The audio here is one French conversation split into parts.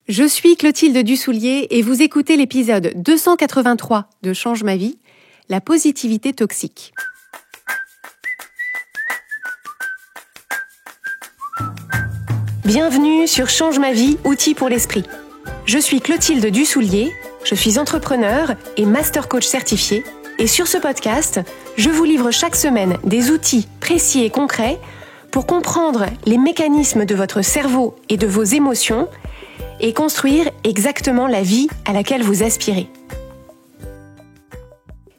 Je suis Clotilde Dussoulier et vous écoutez l'épisode 283 de Change ma vie, la positivité toxique. Bienvenue sur Change ma vie, outils pour l'esprit. Je suis Clotilde Dussoulier, je suis entrepreneur et master coach certifié et sur ce podcast, je vous livre chaque semaine des outils précis et concrets pour comprendre les mécanismes de votre cerveau et de vos émotions et construire exactement la vie à laquelle vous aspirez.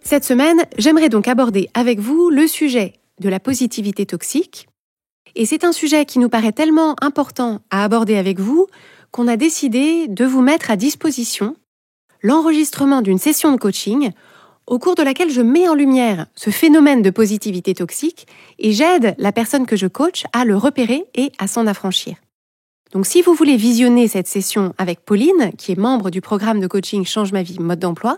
Cette semaine, j'aimerais donc aborder avec vous le sujet de la positivité toxique. Et c'est un sujet qui nous paraît tellement important à aborder avec vous qu'on a décidé de vous mettre à disposition l'enregistrement d'une session de coaching au cours de laquelle je mets en lumière ce phénomène de positivité toxique et j'aide la personne que je coach à le repérer et à s'en affranchir. Donc si vous voulez visionner cette session avec Pauline, qui est membre du programme de coaching Change ma vie mode d'emploi,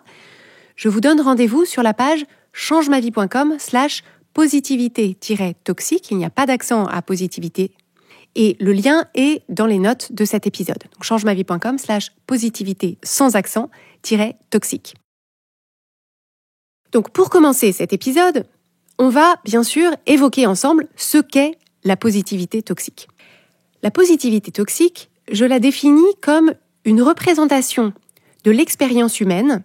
je vous donne rendez-vous sur la page changemavie.com/positivité-toxique. Il n'y a pas d'accent à positivité. Et le lien est dans les notes de cet épisode. Donc changemavie.com/positivité sans accent-toxique. Donc pour commencer cet épisode, on va bien sûr évoquer ensemble ce qu'est la positivité toxique. La positivité toxique, je la définis comme une représentation de l'expérience humaine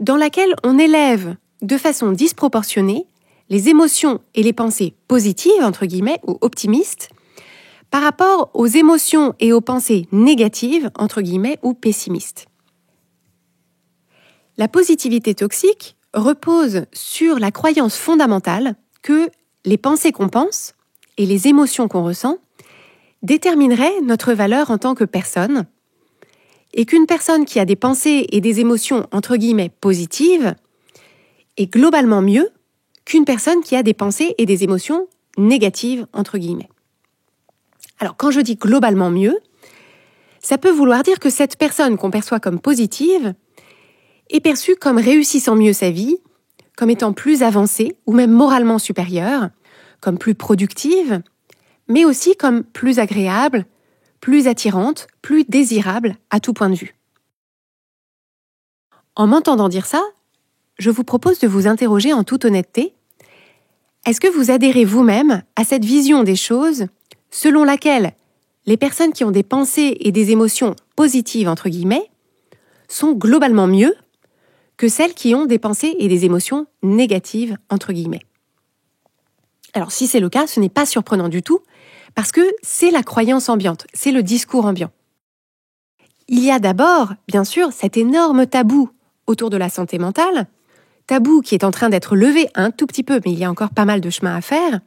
dans laquelle on élève de façon disproportionnée les émotions et les pensées positives, entre guillemets, ou optimistes, par rapport aux émotions et aux pensées négatives, entre guillemets, ou pessimistes. La positivité toxique repose sur la croyance fondamentale que les pensées qu'on pense et les émotions qu'on ressent déterminerait notre valeur en tant que personne et qu'une personne qui a des pensées et des émotions entre guillemets positives est globalement mieux qu'une personne qui a des pensées et des émotions négatives entre guillemets. Alors quand je dis globalement mieux, ça peut vouloir dire que cette personne qu'on perçoit comme positive est perçue comme réussissant mieux sa vie, comme étant plus avancée ou même moralement supérieure, comme plus productive, mais aussi comme plus agréable, plus attirante, plus désirable à tout point de vue. En m'entendant dire ça, je vous propose de vous interroger en toute honnêteté. Est-ce que vous adhérez vous-même à cette vision des choses selon laquelle les personnes qui ont des pensées et des émotions positives, entre guillemets, sont globalement mieux que celles qui ont des pensées et des émotions négatives, entre guillemets? Alors si c'est le cas, ce n'est pas surprenant du tout, parce que c'est la croyance ambiante, c'est le discours ambiant. Il y a d'abord, bien sûr, cet énorme tabou autour de la santé mentale, tabou qui est en train d'être levé un tout petit peu, mais il y a encore pas mal de chemin à faire.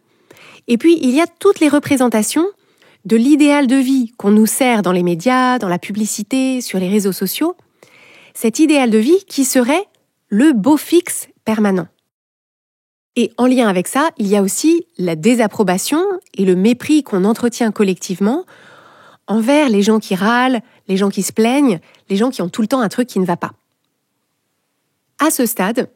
Et puis, il y a toutes les représentations de l'idéal de vie qu'on nous sert dans les médias, dans la publicité, sur les réseaux sociaux. Cet idéal de vie qui serait le beau fixe permanent. Et en lien avec ça, il y a aussi la désapprobation et le mépris qu'on entretient collectivement envers les gens qui râlent, les gens qui se plaignent, les gens qui ont tout le temps un truc qui ne va pas. À ce stade,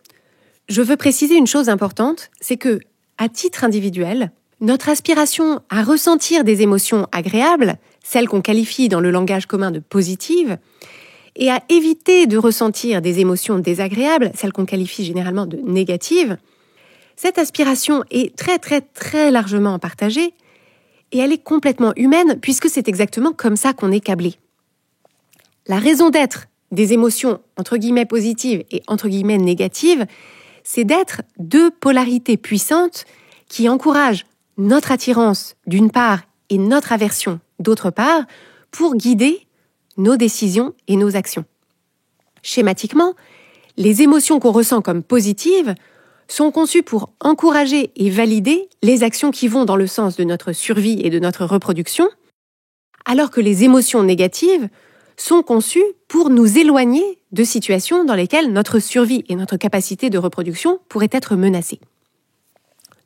je veux préciser une chose importante, c'est que, à titre individuel, notre aspiration à ressentir des émotions agréables, celles qu'on qualifie dans le langage commun de positives, et à éviter de ressentir des émotions désagréables, celles qu'on qualifie généralement de négatives, cette aspiration est très très très largement partagée et elle est complètement humaine puisque c'est exactement comme ça qu'on est câblé. La raison d'être des émotions entre guillemets positives et entre guillemets négatives, c'est d'être deux polarités puissantes qui encouragent notre attirance d'une part et notre aversion d'autre part pour guider nos décisions et nos actions. Schématiquement, les émotions qu'on ressent comme positives sont conçus pour encourager et valider les actions qui vont dans le sens de notre survie et de notre reproduction, alors que les émotions négatives sont conçues pour nous éloigner de situations dans lesquelles notre survie et notre capacité de reproduction pourraient être menacées.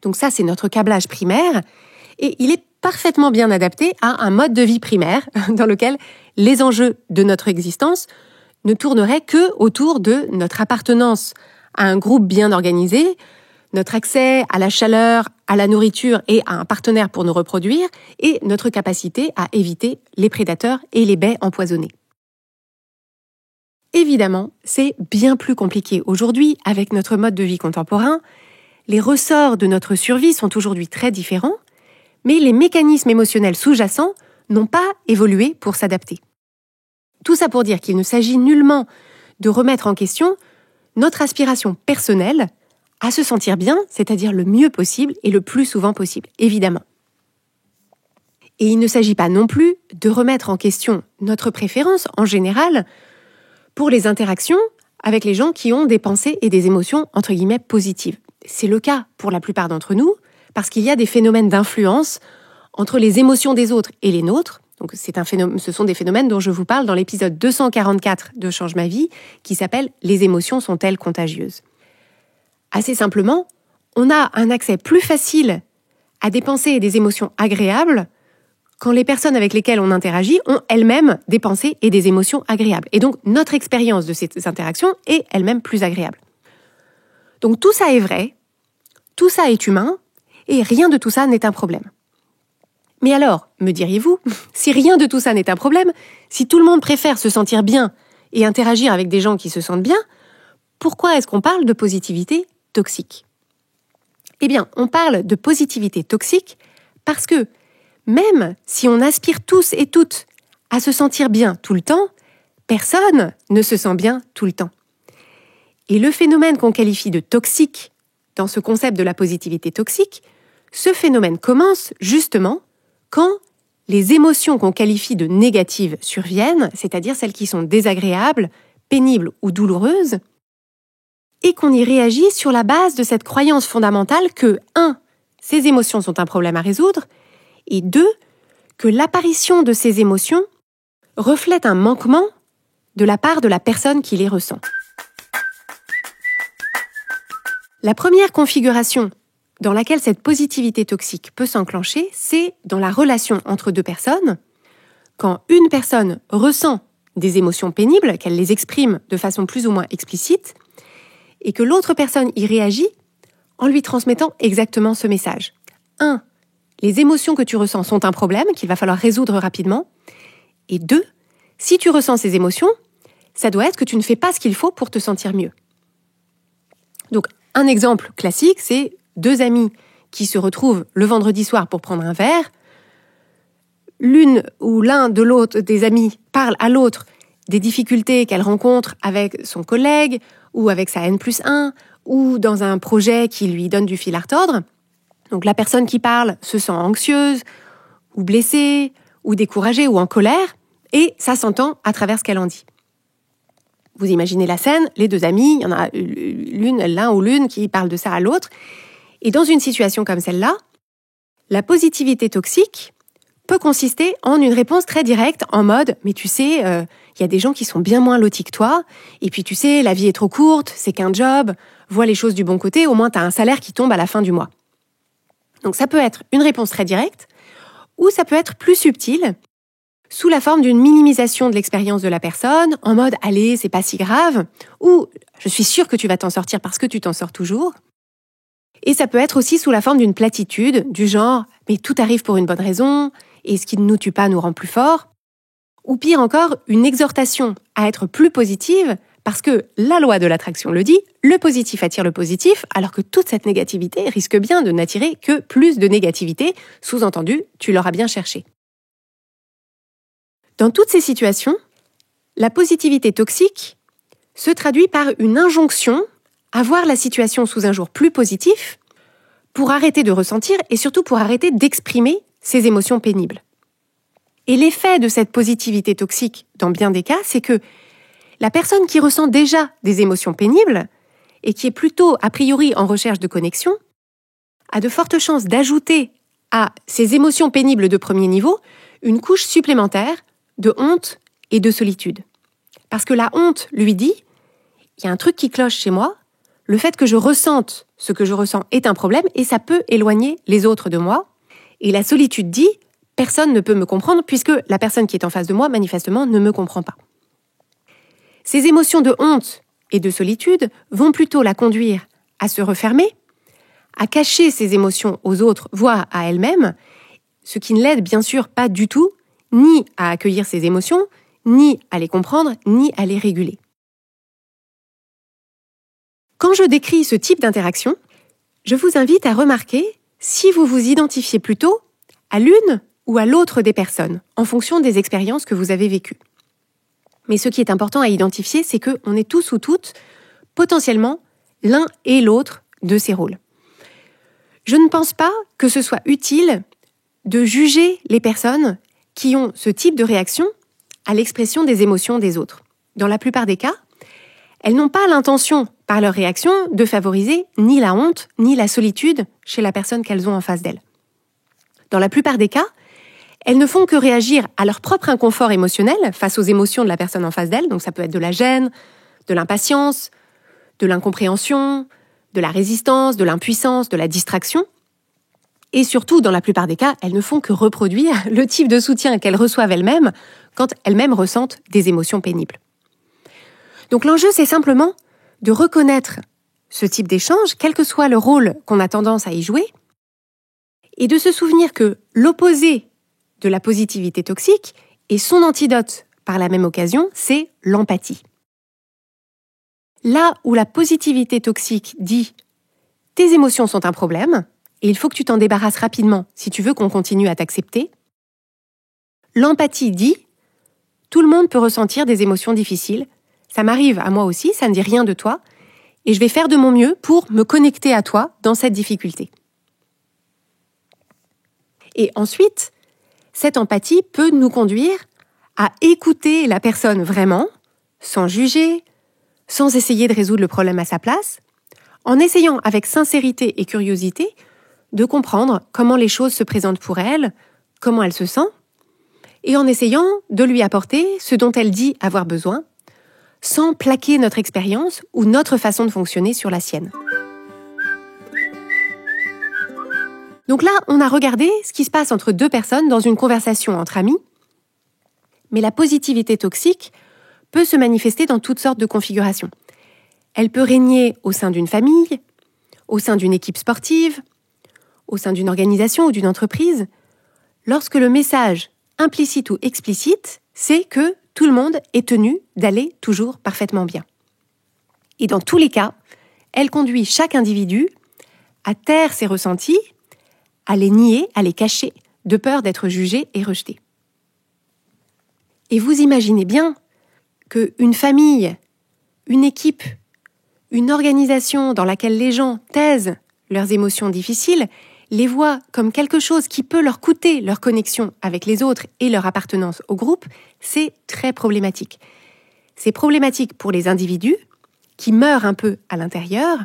Donc ça, c'est notre câblage primaire, et il est parfaitement bien adapté à un mode de vie primaire dans lequel les enjeux de notre existence ne tourneraient que autour de notre appartenance à un groupe bien organisé, notre accès à la chaleur, à la nourriture et à un partenaire pour nous reproduire, et notre capacité à éviter les prédateurs et les baies empoisonnées. Évidemment, c'est bien plus compliqué aujourd'hui avec notre mode de vie contemporain. Les ressorts de notre survie sont aujourd'hui très différents, mais les mécanismes émotionnels sous-jacents n'ont pas évolué pour s'adapter. Tout ça pour dire qu'il ne s'agit nullement de remettre en question notre aspiration personnelle à se sentir bien, c'est-à-dire le mieux possible et le plus souvent possible, évidemment. Et il ne s'agit pas non plus de remettre en question notre préférence en général pour les interactions avec les gens qui ont des pensées et des émotions entre guillemets positives. C'est le cas pour la plupart d'entre nous, parce qu'il y a des phénomènes d'influence entre les émotions des autres et les nôtres. Donc ce sont des phénomènes dont je vous parle dans l'épisode 244 de Change ma vie, qui s'appelle « Les émotions sont-elles contagieuses ?» Assez simplement, on a un accès plus facile à des pensées et des émotions agréables quand les personnes avec lesquelles on interagit ont elles-mêmes des pensées et des émotions agréables. Et donc, notre expérience de ces interactions est elle-même plus agréable. Donc, tout ça est vrai, tout ça est humain, et rien de tout ça n'est un problème. Mais alors, me diriez-vous, si rien de tout ça n'est un problème, si tout le monde préfère se sentir bien et interagir avec des gens qui se sentent bien, pourquoi est-ce qu'on parle de positivité toxique ? Eh bien, on parle de positivité toxique parce que même si on aspire tous et toutes à se sentir bien tout le temps, personne ne se sent bien tout le temps. Et le phénomène qu'on qualifie de toxique dans ce concept de la positivité toxique, ce phénomène commence justement quand les émotions qu'on qualifie de négatives surviennent, c'est-à-dire celles qui sont désagréables, pénibles ou douloureuses, et qu'on y réagit sur la base de cette croyance fondamentale que 1. Ces émotions sont un problème à résoudre, et 2. Que l'apparition de ces émotions reflète un manquement de la part de la personne qui les ressent. La première configuration dans laquelle cette positivité toxique peut s'enclencher, c'est dans la relation entre deux personnes, quand une personne ressent des émotions pénibles, qu'elle les exprime de façon plus ou moins explicite, et que l'autre personne y réagit en lui transmettant exactement ce message. 1. Les émotions que tu ressens sont un problème qu'il va falloir résoudre rapidement. Et 2. Si tu ressens ces émotions, ça doit être que tu ne fais pas ce qu'il faut pour te sentir mieux. Donc, un exemple classique, c'est deux amis qui se retrouvent le vendredi soir pour prendre un verre. L'une ou l'un de l'autre des amis parle à l'autre des difficultés qu'elle rencontre avec son collègue ou avec sa N+1 ou dans un projet qui lui donne du fil à retordre. Donc la personne qui parle se sent anxieuse ou blessée ou découragée ou en colère et ça s'entend à travers ce qu'elle en dit. Vous imaginez la scène, les deux amis, il y en a l'un ou l'une qui parle de ça à l'autre. Et dans une situation comme celle-là, la positivité toxique peut consister en une réponse très directe en mode « mais tu sais, il y a des gens qui sont bien moins lotis que toi, et puis tu sais, la vie est trop courte, c'est qu'un job, vois les choses du bon côté, au moins tu as un salaire qui tombe à la fin du mois. » Donc ça peut être une réponse très directe, ou ça peut être plus subtil, sous la forme d'une minimisation de l'expérience de la personne, en mode « allez, c'est pas si grave », ou « je suis sûre que tu vas t'en sortir parce que tu t'en sors toujours ». Et ça peut être aussi sous la forme d'une platitude, du genre « mais tout arrive pour une bonne raison », et ce qui ne nous tue pas nous rend plus forts. Ou pire encore, une exhortation à être plus positive, parce que la loi de l'attraction le dit, le positif attire le positif, alors que toute cette négativité risque bien de n'attirer que plus de négativité, sous-entendu, tu l'auras bien cherché. Dans toutes ces situations, la positivité toxique se traduit par une injonction à voir la situation sous un jour plus positif pour arrêter de ressentir et surtout pour arrêter d'exprimer ces émotions pénibles. Et l'effet de cette positivité toxique, dans bien des cas, c'est que la personne qui ressent déjà des émotions pénibles et qui est plutôt a priori en recherche de connexion a de fortes chances d'ajouter à ces émotions pénibles de premier niveau une couche supplémentaire de honte et de solitude. Parce que la honte lui dit « il y a un truc qui cloche chez moi, le fait que je ressente ce que je ressens est un problème et ça peut éloigner les autres de moi. » Et la solitude dit « personne ne peut me comprendre puisque la personne qui est en face de moi, manifestement, ne me comprend pas. » Ces émotions de honte et de solitude vont plutôt la conduire à se refermer, à cacher ses émotions aux autres, voire à elle-même, ce qui ne l'aide bien sûr pas du tout, ni à accueillir ses émotions, ni à les comprendre, ni à les réguler. Quand je décris ce type d'interaction, je vous invite à remarquer si vous vous identifiez plutôt à l'une ou à l'autre des personnes, en fonction des expériences que vous avez vécues. Mais ce qui est important à identifier, c'est qu'on est tous ou toutes potentiellement l'un et l'autre de ces rôles. Je ne pense pas que ce soit utile de juger les personnes qui ont ce type de réaction à l'expression des émotions des autres. Dans la plupart des cas, elles n'ont pas l'intention, par leur réaction, de favoriser ni la honte, ni la solitude chez la personne qu'elles ont en face d'elles. Dans la plupart des cas, elles ne font que réagir à leur propre inconfort émotionnel face aux émotions de la personne en face d'elles. Donc ça peut être de la gêne, de l'impatience, de l'incompréhension, de la résistance, de l'impuissance, de la distraction. Et surtout, dans la plupart des cas, elles ne font que reproduire le type de soutien qu'elles reçoivent elles-mêmes quand elles-mêmes ressentent des émotions pénibles. Donc l'enjeu, c'est simplement de reconnaître ce type d'échange, quel que soit le rôle qu'on a tendance à y jouer, et de se souvenir que l'opposé de la positivité toxique et son antidote par la même occasion, c'est l'empathie. Là où la positivité toxique dit « tes émotions sont un problème et il faut que tu t'en débarrasses rapidement si tu veux qu'on continue à t'accepter », l'empathie dit « tout le monde peut ressentir des émotions difficiles, ça m'arrive à moi aussi, ça ne dit rien de toi, et je vais faire de mon mieux pour me connecter à toi dans cette difficulté. » Et ensuite, cette empathie peut nous conduire à écouter la personne vraiment, sans juger, sans essayer de résoudre le problème à sa place, en essayant avec sincérité et curiosité de comprendre comment les choses se présentent pour elle, comment elle se sent, et en essayant de lui apporter ce dont elle dit avoir besoin, sans plaquer notre expérience ou notre façon de fonctionner sur la sienne. Donc là, on a regardé ce qui se passe entre deux personnes dans une conversation entre amis, mais la positivité toxique peut se manifester dans toutes sortes de configurations. Elle peut régner au sein d'une famille, au sein d'une équipe sportive, au sein d'une organisation ou d'une entreprise, lorsque le message, implicite ou explicite, c'est que tout le monde est tenu d'aller toujours parfaitement bien. Et dans tous les cas, elle conduit chaque individu à taire ses ressentis, à les nier, à les cacher, de peur d'être jugé et rejeté. Et vous imaginez bien qu'une famille, une équipe, une organisation dans laquelle les gens taisent leurs émotions difficiles, les voient comme quelque chose qui peut leur coûter leur connexion avec les autres et leur appartenance au groupe, c'est très problématique. C'est problématique pour les individus qui meurent un peu à l'intérieur,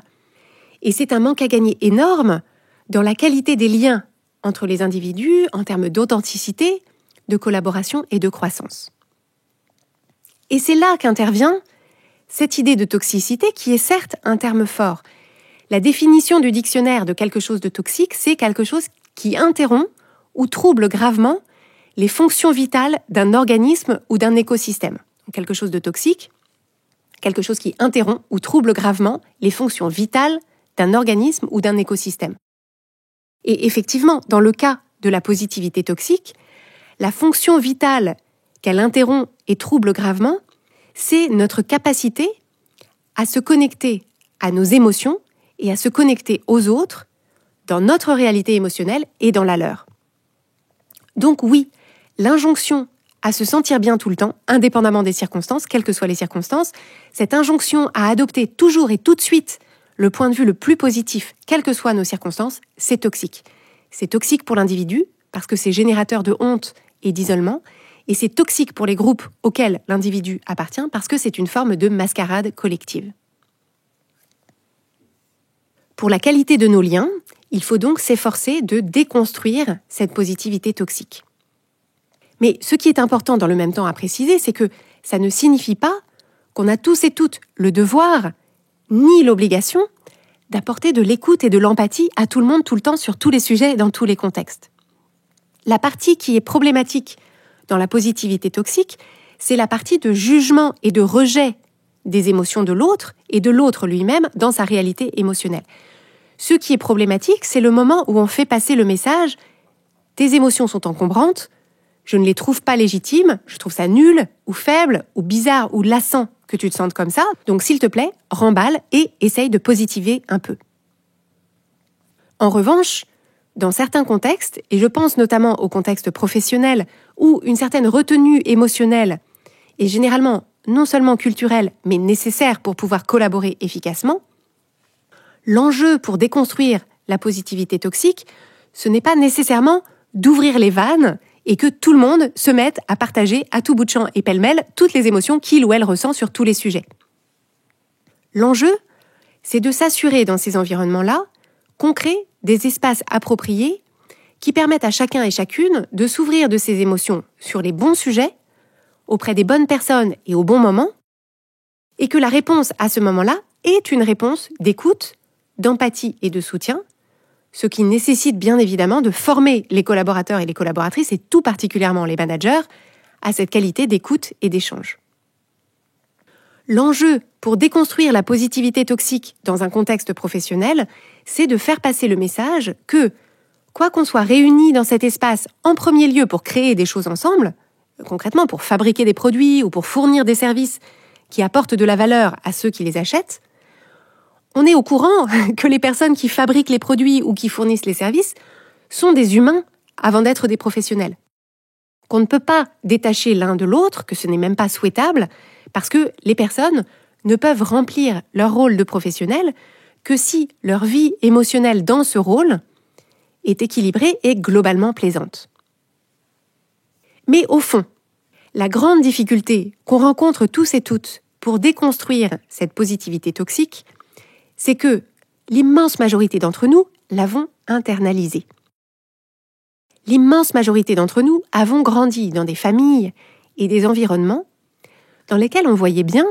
et c'est un manque à gagner énorme dans la qualité des liens entre les individus en termes d'authenticité, de collaboration et de croissance. Et c'est là qu'intervient cette idée de toxicité qui est certes un terme fort. La définition du dictionnaire de quelque chose de toxique, c'est quelque chose qui interrompt ou trouble gravement les fonctions vitales d'un organisme ou d'un écosystème. Donc, quelque chose de toxique, quelque chose qui interrompt ou trouble gravement les fonctions vitales d'un organisme ou d'un écosystème. Et effectivement, dans le cas de la positivité toxique, la fonction vitale qu'elle interrompt et trouble gravement, c'est notre capacité à se connecter à nos émotions et à se connecter aux autres dans notre réalité émotionnelle et dans la leur. Donc oui, l'injonction à se sentir bien tout le temps, indépendamment des circonstances, quelles que soient les circonstances, cette injonction à adopter toujours et tout de suite le point de vue le plus positif, quelles que soient nos circonstances, c'est toxique. C'est toxique pour l'individu, parce que c'est générateur de honte et d'isolement, et c'est toxique pour les groupes auxquels l'individu appartient, parce que c'est une forme de mascarade collective. Pour la qualité de nos liens, il faut donc s'efforcer de déconstruire cette positivité toxique. Mais ce qui est important dans le même temps à préciser, c'est que ça ne signifie pas qu'on a tous et toutes le devoir, ni l'obligation, d'apporter de l'écoute et de l'empathie à tout le monde, tout le temps, sur tous les sujets et dans tous les contextes. La partie qui est problématique dans la positivité toxique, c'est la partie de jugement et de rejet des émotions de l'autre et de l'autre lui-même dans sa réalité émotionnelle. Ce qui est problématique, c'est le moment où on fait passer le message « tes émotions sont encombrantes, je ne les trouve pas légitimes, je trouve ça nul, ou faible, ou bizarre, ou lassant que tu te sentes comme ça. Donc s'il te plaît, remballe et essaye de positiver un peu. En revanche, dans certains contextes, et je pense notamment au contexte professionnel, où une certaine retenue émotionnelle est généralement non seulement culturelle, mais nécessaire pour pouvoir collaborer efficacement, l'enjeu pour déconstruire la positivité toxique, ce n'est pas nécessairement d'ouvrir les vannes et que tout le monde se mette à partager à tout bout de champ et pêle-mêle toutes les émotions qu'il ou elle ressent sur tous les sujets. L'enjeu, c'est de s'assurer dans ces environnements-là qu'on crée des espaces appropriés qui permettent à chacun et chacune de s'ouvrir de ses émotions sur les bons sujets, auprès des bonnes personnes et au bon moment, et que la réponse à ce moment-là est une réponse d'écoute, d'empathie et de soutien, ce qui nécessite bien évidemment de former les collaborateurs et les collaboratrices, et tout particulièrement les managers, à cette qualité d'écoute et d'échange. L'enjeu pour déconstruire la positivité toxique dans un contexte professionnel, c'est de faire passer le message que, quoi qu'on soit réunis dans cet espace en premier lieu pour créer des choses ensemble, concrètement pour fabriquer des produits ou pour fournir des services qui apportent de la valeur à ceux qui les achètent, on est au courant que les personnes qui fabriquent les produits ou qui fournissent les services sont des humains avant d'être des professionnels. Qu'on ne peut pas détacher l'un de l'autre, que ce n'est même pas souhaitable, parce que les personnes ne peuvent remplir leur rôle de professionnel que si leur vie émotionnelle dans ce rôle est équilibrée et globalement plaisante. Mais au fond, la grande difficulté qu'on rencontre tous et toutes pour déconstruire cette positivité toxique, c'est que l'immense majorité d'entre nous l'avons internalisée. L'immense majorité d'entre nous avons grandi dans des familles et des environnements dans lesquels on voyait bien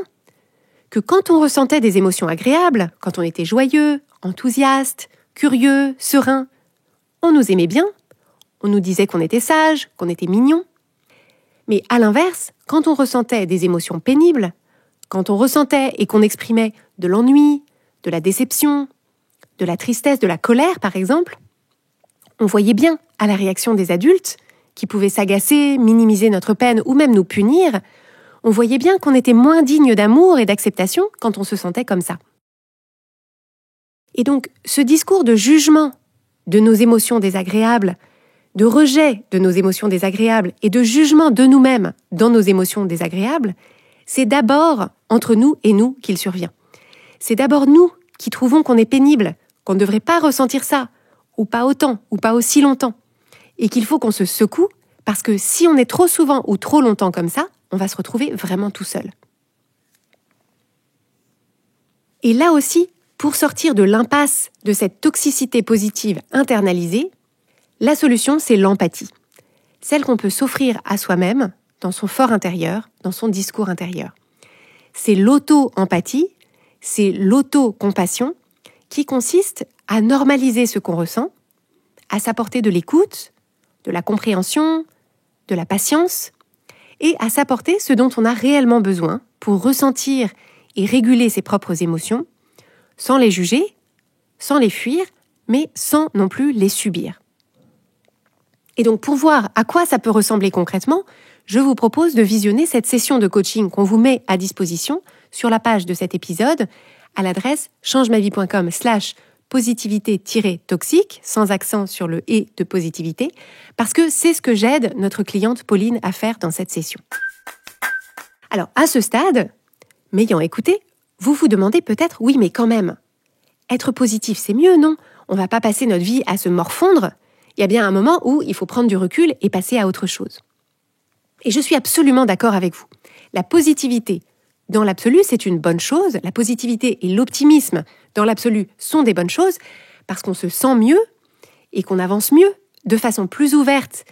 que quand on ressentait des émotions agréables, quand on était joyeux, enthousiaste, curieux, serein, on nous aimait bien, on nous disait qu'on était sage, qu'on était mignon. Mais à l'inverse, quand on ressentait des émotions pénibles, quand on ressentait et qu'on exprimait de l'ennui, de la déception, de la tristesse, de la colère par exemple, on voyait bien à la réaction des adultes, qui pouvaient s'agacer, minimiser notre peine ou même nous punir, on voyait bien qu'on était moins digne d'amour et d'acceptation quand on se sentait comme ça. Et donc, ce discours de jugement de nos émotions désagréables, de rejet de nos émotions désagréables et de jugement de nous-mêmes dans nos émotions désagréables, c'est d'abord entre nous et nous qu'il survient. C'est d'abord nous qui trouvons qu'on est pénible, qu'on ne devrait pas ressentir ça, ou pas autant, ou pas aussi longtemps, et qu'il faut qu'on se secoue, parce que si on est trop souvent ou trop longtemps comme ça, on va se retrouver vraiment tout seul. Et là aussi, pour sortir de l'impasse de cette toxicité positive internalisée, la solution, c'est l'empathie. Celle qu'on peut s'offrir à soi-même, dans son fort intérieur, dans son discours intérieur. C'est l'auto-empathie, c'est l'auto-compassion qui consiste à normaliser ce qu'on ressent, à s'apporter de l'écoute, de la compréhension, de la patience, et à s'apporter ce dont on a réellement besoin pour ressentir et réguler ses propres émotions, sans les juger, sans les fuir, mais sans non plus les subir. Et donc pour voir à quoi ça peut ressembler concrètement, je vous propose de visionner cette session de coaching qu'on vous met à disposition sur la page de cet épisode à l'adresse changemavie.com/positivité-toxique, sans accent sur le « et » de positivité, parce que c'est ce que j'aide notre cliente Pauline à faire dans cette session. Alors, à ce stade, m'ayant écouté, vous vous demandez peut-être « oui, mais quand même, être positif, c'est mieux, non ? On va pas passer notre vie à se morfondre. Il y a bien un moment où il faut prendre du recul et passer à autre chose. » Et je suis absolument d'accord avec vous. La positivité, dans l'absolu, c'est une bonne chose. La positivité et l'optimisme, dans l'absolu, sont des bonnes choses parce qu'on se sent mieux et qu'on avance mieux, de façon plus ouverte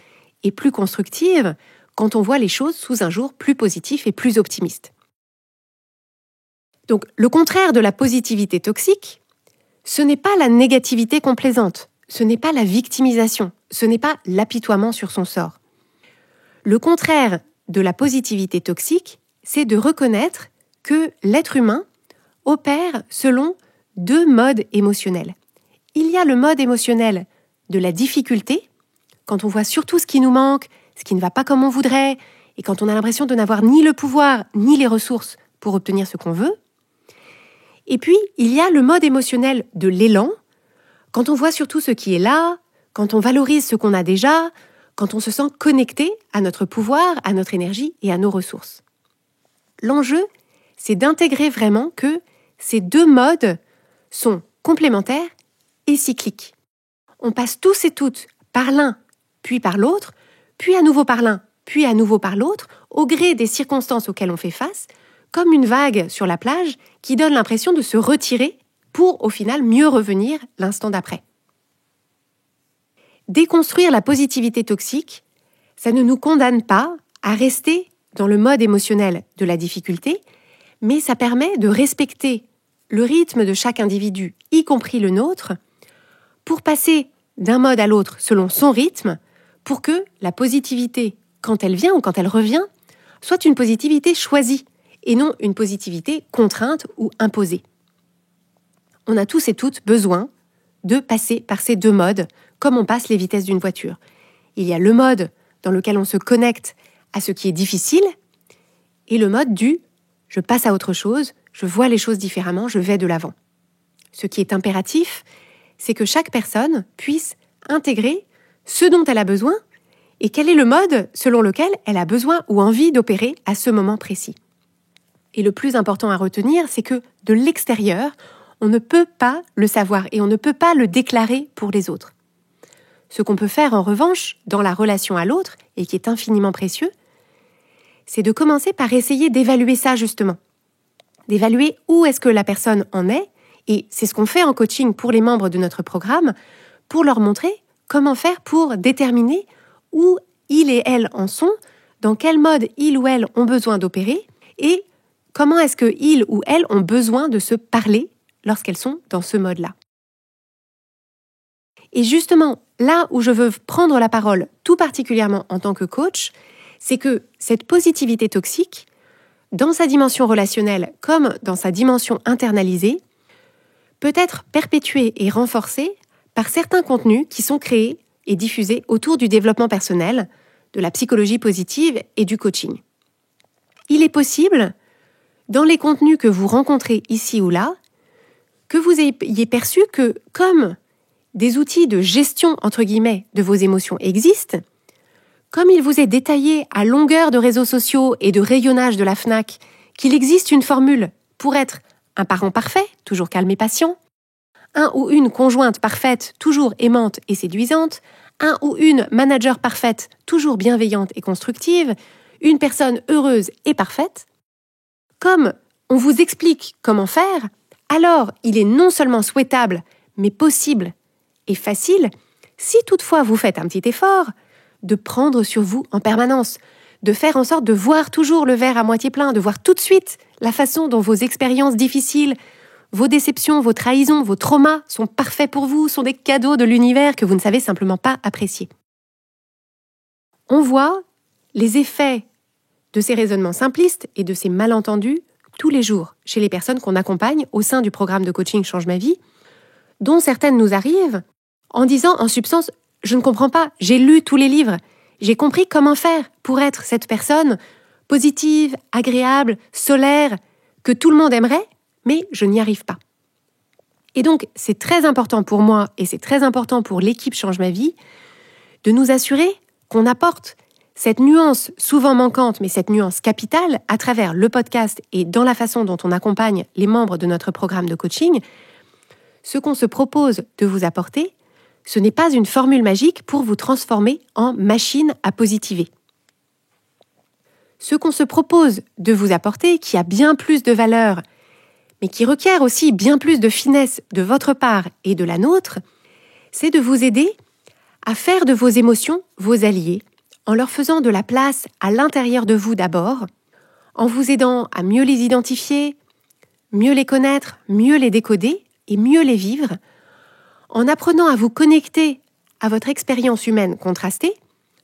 et plus constructive quand on voit les choses sous un jour plus positif et plus optimiste. Donc, le contraire de la positivité toxique, ce n'est pas la négativité complaisante, ce n'est pas la victimisation, ce n'est pas l'apitoiement sur son sort. Le contraire de la positivité toxique, c'est de reconnaître que l'être humain opère selon deux modes émotionnels. Il y a le mode émotionnel de la difficulté, quand on voit surtout ce qui nous manque, ce qui ne va pas comme on voudrait, et quand on a l'impression de n'avoir ni le pouvoir ni les ressources pour obtenir ce qu'on veut. Et puis, il y a le mode émotionnel de l'élan, quand on voit surtout ce qui est là, quand on valorise ce qu'on a déjà, quand on se sent connecté à notre pouvoir, à notre énergie et à nos ressources. L'enjeu, c'est d'intégrer vraiment que ces deux modes sont complémentaires et cycliques. On passe tous et toutes par l'un, puis par l'autre, puis à nouveau par l'un, puis à nouveau par l'autre, au gré des circonstances auxquelles on fait face, comme une vague sur la plage qui donne l'impression de se retirer pour, au final, mieux revenir l'instant d'après. Déconstruire la positivité toxique, ça ne nous condamne pas à rester dans le mode émotionnel de la difficulté, mais ça permet de respecter le rythme de chaque individu, y compris le nôtre, pour passer d'un mode à l'autre selon son rythme, pour que la positivité, quand elle vient ou quand elle revient, soit une positivité choisie et non une positivité contrainte ou imposée. On a tous et toutes besoin de passer par ces deux modes, comme on passe les vitesses d'une voiture. Il y a le mode dans lequel on se connecte à ce qui est difficile, et le mode du « je passe à autre chose, je vois les choses différemment, je vais de l'avant ». Ce qui est impératif, c'est que chaque personne puisse intégrer ce dont elle a besoin et quel est le mode selon lequel elle a besoin ou envie d'opérer à ce moment précis. Et le plus important à retenir, c'est que de l'extérieur, on ne peut pas le savoir et on ne peut pas le déclarer pour les autres. Ce qu'on peut faire en revanche dans la relation à l'autre, et qui est infiniment précieux, c'est de commencer par essayer d'évaluer ça justement. D'évaluer où est-ce que la personne en est, et c'est ce qu'on fait en coaching pour les membres de notre programme, pour leur montrer comment faire pour déterminer où ils et elles en sont, dans quel mode ils ou elles ont besoin d'opérer, et comment est-ce que ils ou elles ont besoin de se parler lorsqu'elles sont dans ce mode-là. Et justement, là où je veux prendre la parole, tout particulièrement en tant que coach, c'est que cette positivité toxique, dans sa dimension relationnelle comme dans sa dimension internalisée, peut être perpétuée et renforcée par certains contenus qui sont créés et diffusés autour du développement personnel, de la psychologie positive et du coaching. Il est possible, dans les contenus que vous rencontrez ici ou là, que vous ayez perçu que, comme des outils de gestion, entre guillemets, de vos émotions existent, comme il vous est détaillé à longueur de réseaux sociaux et de rayonnage de la FNAC qu'il existe une formule pour être un parent parfait, toujours calme et patient, un ou une conjointe parfaite, toujours aimante et séduisante, un ou une manager parfaite, toujours bienveillante et constructive, une personne heureuse et parfaite, comme on vous explique comment faire, alors il est non seulement souhaitable, mais possible et facile, si toutefois vous faites un petit effort, de prendre sur vous en permanence, de faire en sorte de voir toujours le verre à moitié plein, de voir tout de suite la façon dont vos expériences difficiles, vos déceptions, vos trahisons, vos traumas sont parfaits pour vous, sont des cadeaux de l'univers que vous ne savez simplement pas apprécier. On voit les effets de ces raisonnements simplistes et de ces malentendus tous les jours chez les personnes qu'on accompagne au sein du programme de coaching Change ma vie, dont certaines nous arrivent en disant en substance « je ne comprends pas, j'ai lu tous les livres, j'ai compris comment faire pour être cette personne positive, agréable, solaire, que tout le monde aimerait, mais je n'y arrive pas. » Et donc, c'est très important pour moi et c'est très important pour l'équipe Change ma vie de nous assurer qu'on apporte cette nuance souvent manquante, mais cette nuance capitale à travers le podcast et dans la façon dont on accompagne les membres de notre programme de coaching. Ce qu'on se propose de vous apporter, ce n'est pas une formule magique pour vous transformer en machine à positiver. Ce qu'on se propose de vous apporter, qui a bien plus de valeur, mais qui requiert aussi bien plus de finesse de votre part et de la nôtre, c'est de vous aider à faire de vos émotions vos alliés, en leur faisant de la place à l'intérieur de vous d'abord, en vous aidant à mieux les identifier, mieux les connaître, mieux les décoder et mieux les vivre, en apprenant à vous connecter à votre expérience humaine contrastée,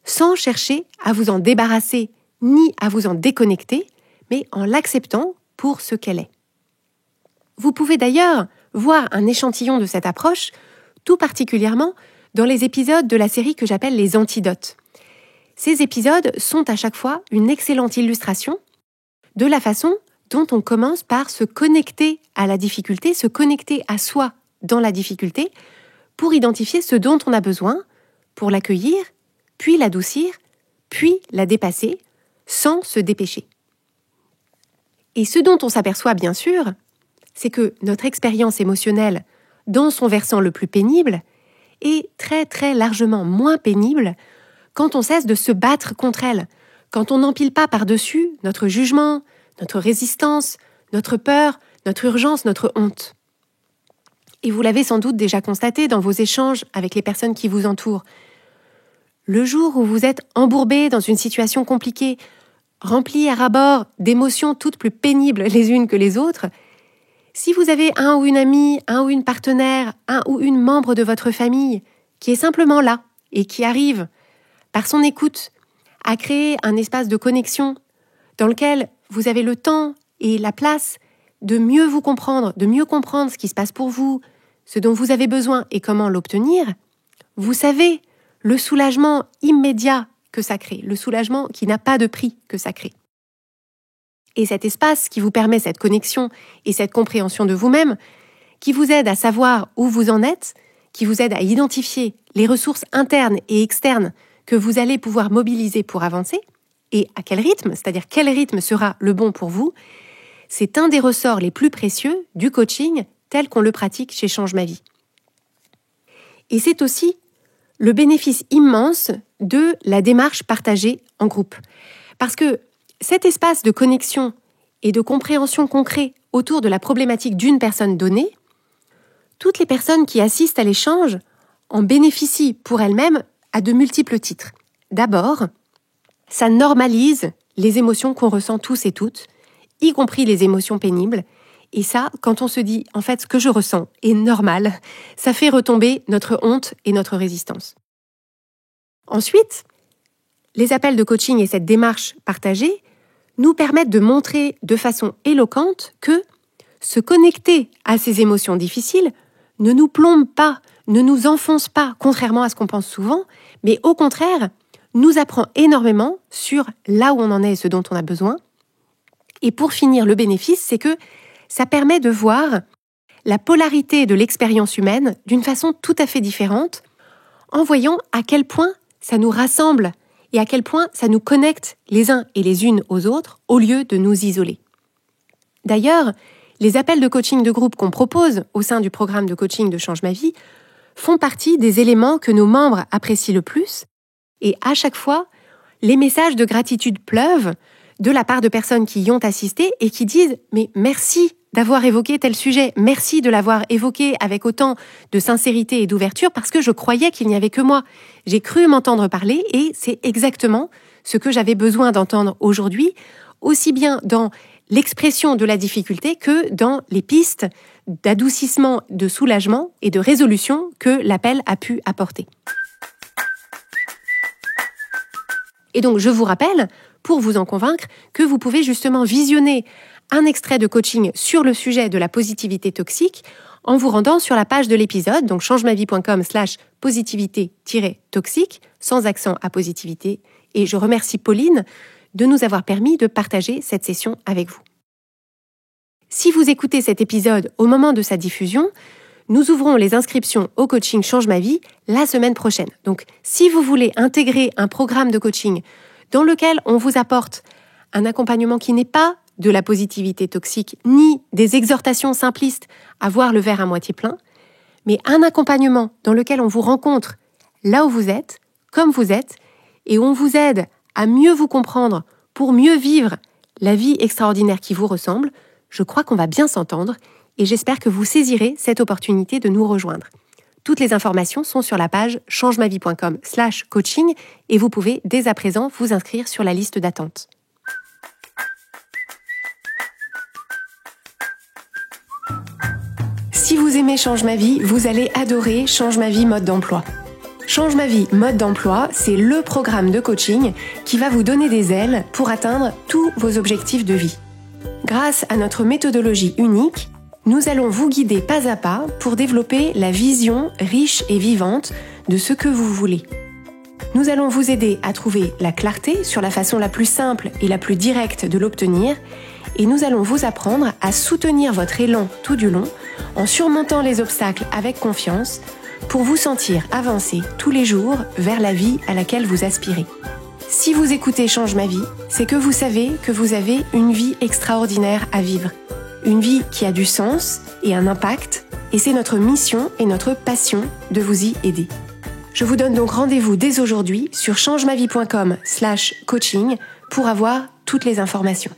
sans chercher à vous en débarrasser ni à vous en déconnecter, mais en l'acceptant pour ce qu'elle est. Vous pouvez d'ailleurs voir un échantillon de cette approche, tout particulièrement dans les épisodes de la série que j'appelle les antidotes. Ces épisodes sont à chaque fois une excellente illustration de la façon dont on commence par se connecter à la difficulté, se connecter à soi dans la difficulté, pour identifier ce dont on a besoin, pour l'accueillir, puis l'adoucir, puis la dépasser, sans se dépêcher. Et ce dont on s'aperçoit bien sûr, c'est que notre expérience émotionnelle, dans son versant le plus pénible, est très très largement moins pénible quand on cesse de se battre contre elle, quand on n'empile pas par-dessus notre jugement, notre résistance, notre peur, notre urgence, notre honte. Et vous l'avez sans doute déjà constaté dans vos échanges avec les personnes qui vous entourent. Le jour où vous êtes embourbé dans une situation compliquée, remplie à ras-bord d'émotions toutes plus pénibles les unes que les autres, si vous avez un ou une amie, un ou une partenaire, un ou une membre de votre famille qui est simplement là et qui arrive, par son écoute, à créer un espace de connexion dans lequel vous avez le temps et la place de mieux vous comprendre, de mieux comprendre ce qui se passe pour vous, ce dont vous avez besoin et comment l'obtenir, vous savez le soulagement immédiat que ça crée, le soulagement qui n'a pas de prix que ça crée. Et cet espace qui vous permet cette connexion et cette compréhension de vous-même, qui vous aide à savoir où vous en êtes, qui vous aide à identifier les ressources internes et externes que vous allez pouvoir mobiliser pour avancer, et à quel rythme, c'est-à-dire quel rythme sera le bon pour vous, c'est un des ressorts les plus précieux du coaching tel qu'on le pratique chez Change Ma Vie. Et c'est aussi le bénéfice immense de la démarche partagée en groupe. Parce que cet espace de connexion et de compréhension concret autour de la problématique d'une personne donnée, toutes les personnes qui assistent à l'échange en bénéficient pour elles-mêmes à de multiples titres. D'abord, ça normalise les émotions qu'on ressent tous et toutes, y compris les émotions pénibles. Et ça, quand on se dit « en fait, ce que je ressens est normal », ça fait retomber notre honte et notre résistance. Ensuite, les appels de coaching et cette démarche partagée nous permettent de montrer de façon éloquente que se connecter à ces émotions difficiles ne nous plombe pas, ne nous enfonce pas, contrairement à ce qu'on pense souvent, mais au contraire, nous apprend énormément sur là où on en est et ce dont on a besoin. Et pour finir, le bénéfice, c'est que ça permet de voir la polarité de l'expérience humaine d'une façon tout à fait différente, en voyant à quel point ça nous rassemble et à quel point ça nous connecte les uns et les unes aux autres au lieu de nous isoler. D'ailleurs, les appels de coaching de groupe qu'on propose au sein du programme de coaching de Change Ma Vie font partie des éléments que nos membres apprécient le plus, et à chaque fois, les messages de gratitude pleuvent de la part de personnes qui y ont assisté et qui disent « mais merci d'avoir évoqué tel sujet, merci de l'avoir évoqué avec autant de sincérité et d'ouverture parce que je croyais qu'il n'y avait que moi. J'ai cru m'entendre parler et c'est exactement ce que j'avais besoin d'entendre aujourd'hui, aussi bien dans l'expression de la difficulté que dans les pistes d'adoucissement, de soulagement et de résolution que l'appel a pu apporter. » Et donc, je vous rappelle, pour vous en convaincre, que vous pouvez justement visionner un extrait de coaching sur le sujet de la positivité toxique en vous rendant sur la page de l'épisode, donc changemavie.com/positivité-toxique, sans accent à positivité. Et je remercie Pauline de nous avoir permis de partager cette session avec vous. Si vous écoutez cet épisode au moment de sa diffusion, nous ouvrons les inscriptions au coaching Change Ma Vie la semaine prochaine. Donc, si vous voulez intégrer un programme de coaching dans lequel on vous apporte un accompagnement qui n'est pas de la positivité toxique, ni des exhortations simplistes à voir le verre à moitié plein, mais un accompagnement dans lequel on vous rencontre là où vous êtes, comme vous êtes, et où on vous aide à mieux vous comprendre pour mieux vivre la vie extraordinaire qui vous ressemble, je crois qu'on va bien s'entendre et j'espère que vous saisirez cette opportunité de nous rejoindre. Toutes les informations sont sur la page changemavie.com/coaching et vous pouvez dès à présent vous inscrire sur la liste d'attente. Si vous aimez Change Ma Vie, vous allez adorer Change Ma Vie mode d'emploi. Change Ma Vie mode d'emploi, c'est le programme de coaching qui va vous donner des ailes pour atteindre tous vos objectifs de vie. Grâce à notre méthodologie unique, nous allons vous guider pas à pas pour développer la vision riche et vivante de ce que vous voulez. Nous allons vous aider à trouver la clarté sur la façon la plus simple et la plus directe de l'obtenir, et nous allons vous apprendre à soutenir votre élan tout du long en surmontant les obstacles avec confiance pour vous sentir avancer tous les jours vers la vie à laquelle vous aspirez. Si vous écoutez Change ma vie, c'est que vous savez que vous avez une vie extraordinaire à vivre. Une vie qui a du sens et un impact, et c'est notre mission et notre passion de vous y aider. Je vous donne donc rendez-vous dès aujourd'hui sur changemavie.com/coaching pour avoir toutes les informations.